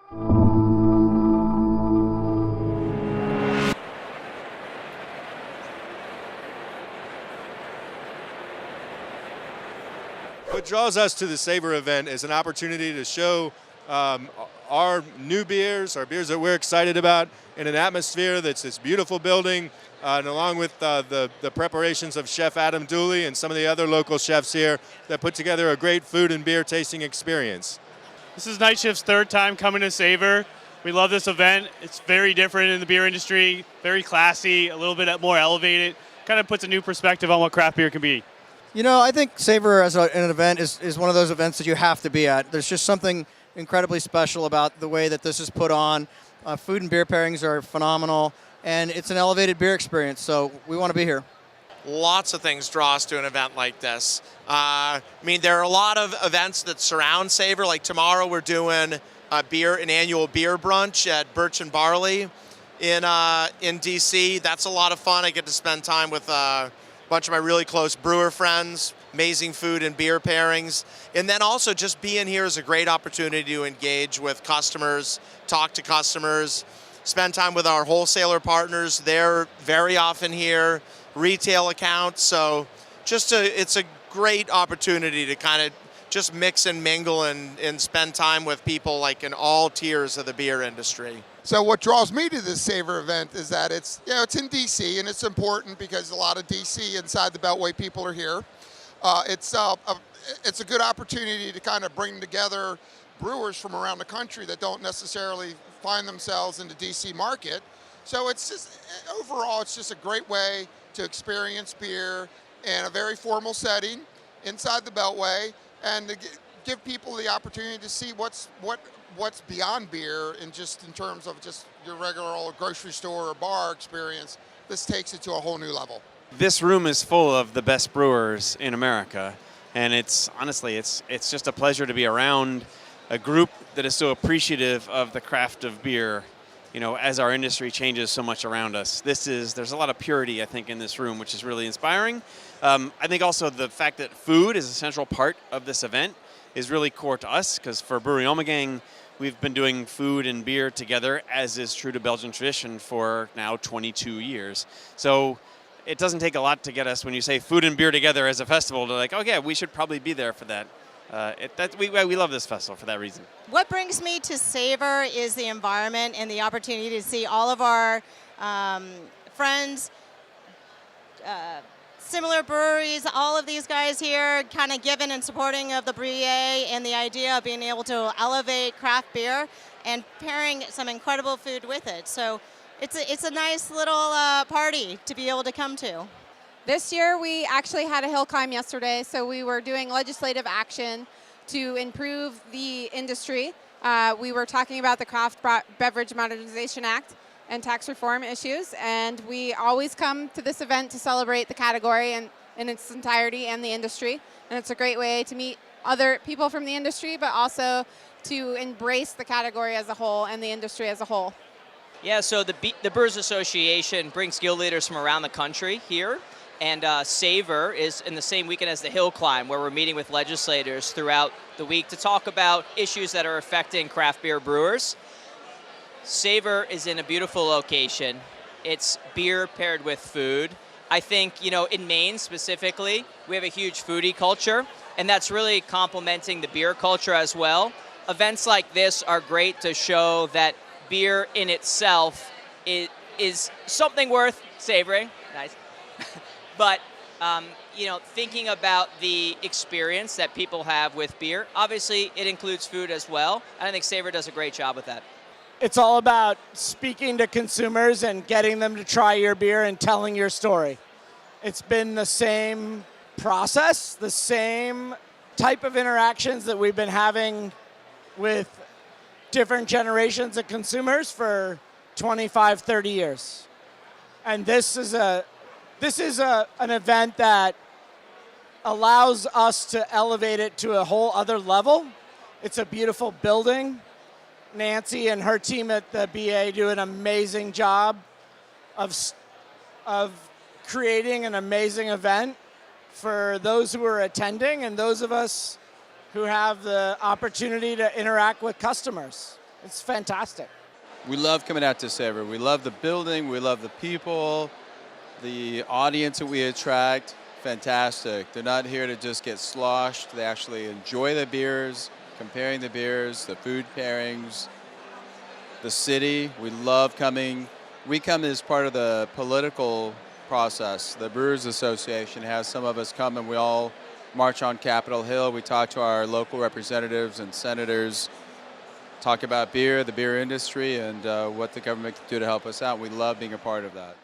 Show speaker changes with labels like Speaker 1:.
Speaker 1: What draws us to the SAVOR event is an opportunity to show our new beers, our beers that we're excited about, in an atmosphere that's this beautiful building, and along with the preparations of Chef Adam Dooley and some of the other local chefs here that put together a great food and beer tasting experience.
Speaker 2: This is Night Shift's third time coming to SAVOR. We love this event. It's very different in the beer industry, very classy, a little bit more elevated, kind of puts a new perspective on what craft beer can be.
Speaker 3: You know, I think SAVOR as an event is one of those events that you have to be at. There's just something incredibly special about the way that this is put on. Food and beer pairings are phenomenal, and it's an elevated beer experience, so we want to be here.
Speaker 4: Lots of things draw us to an event like this. I mean, there are a lot of events that surround SAVOR. Like tomorrow we're doing an annual beer brunch at Birch and Barley in DC. That's a lot of fun. I get to spend time with a bunch of my really close brewer friends, amazing food and beer pairings. And then also just being here is a great opportunity to engage with customers, talk to customers, spend time with our wholesaler partners. They're very often here, retail accounts. So it's a great opportunity to kind of just mix and mingle and spend time with people like in all tiers of the beer industry.
Speaker 5: So what draws me to this SAVOR event is that it's in DC, and it's important because a lot of DC inside the Beltway people are here. It's a good opportunity to kind of bring together brewers from around the country that don't necessarily find themselves in the DC market. So it's just, overall, it's just a great way to experience beer in a very formal setting inside the Beltway, and to give people the opportunity to see what's beyond beer, and just in terms of just your regular old grocery store or bar experience. This takes it to a whole new level.
Speaker 6: This room is full of the best brewers in America, and it's just a pleasure to be around a group that is so appreciative of the craft of beer. You know, as our industry changes so much around us, there's a lot of purity, I think, in this room, which is really inspiring. I think also the fact that food is a central part of this event is really core to us, because for Brewery Ommegang, we've been doing food and beer together, as is true to Belgian tradition, for now 22 years. So it doesn't take a lot to get us, when you say food and beer together as a festival, to like, oh yeah, we should probably be there for that. We love this festival for that reason.
Speaker 7: What brings me to SAVOR is the environment and the opportunity to see all of our friends, similar breweries, all of these guys here kind of giving and supporting of the Brie, and the idea of being able to elevate craft beer and pairing some incredible food with it. So it's a nice little party to be able to come to.
Speaker 8: This year we actually had a hill climb yesterday, so we were doing legislative action to improve the industry. We were talking about the Craft Beverage Modernization Act and tax reform issues, and we always come to this event to celebrate the category in its entirety and the industry. And it's a great way to meet other people from the industry, but also to embrace the category as a whole and the industry as a whole.
Speaker 9: Yeah, so the Brewers Association brings guild leaders from around the country here. And SAVOR is in the same weekend as the Hill Climb, where we're meeting with legislators throughout the week to talk about issues that are affecting craft beer brewers. SAVOR is in a beautiful location. It's beer paired with food. I think, in Maine specifically, we have a huge foodie culture, and that's really complementing the beer culture as well. Events like this are great to show that beer in itself is something worth savoring. Nice. But, thinking about the experience that people have with beer, obviously it includes food as well, and I think SAVOR does a great job with that.
Speaker 10: It's all about speaking to consumers and getting them to try your beer and telling your story. It's been the same process, the same type of interactions that we've been having with different generations of consumers for 25, 30 years. And this is an event that allows us to elevate it to a whole other level. It's a beautiful building. Nancy and her team at the BA do an amazing job of creating an amazing event for those who are attending and those of us who have the opportunity to interact with customers. It's fantastic.
Speaker 11: We love coming out to SAVOR. We love the building, we love the people, the audience that we attract. Fantastic. They're not here to just get sloshed. They actually enjoy the beers, comparing the beers, the food pairings, the city. We love coming. We come as part of the political process. The Brewers Association has some of us come and we all march on Capitol Hill. We talk to our local representatives and senators, talk about beer, the beer industry, and what the government can do to help us out. We love being a part of that.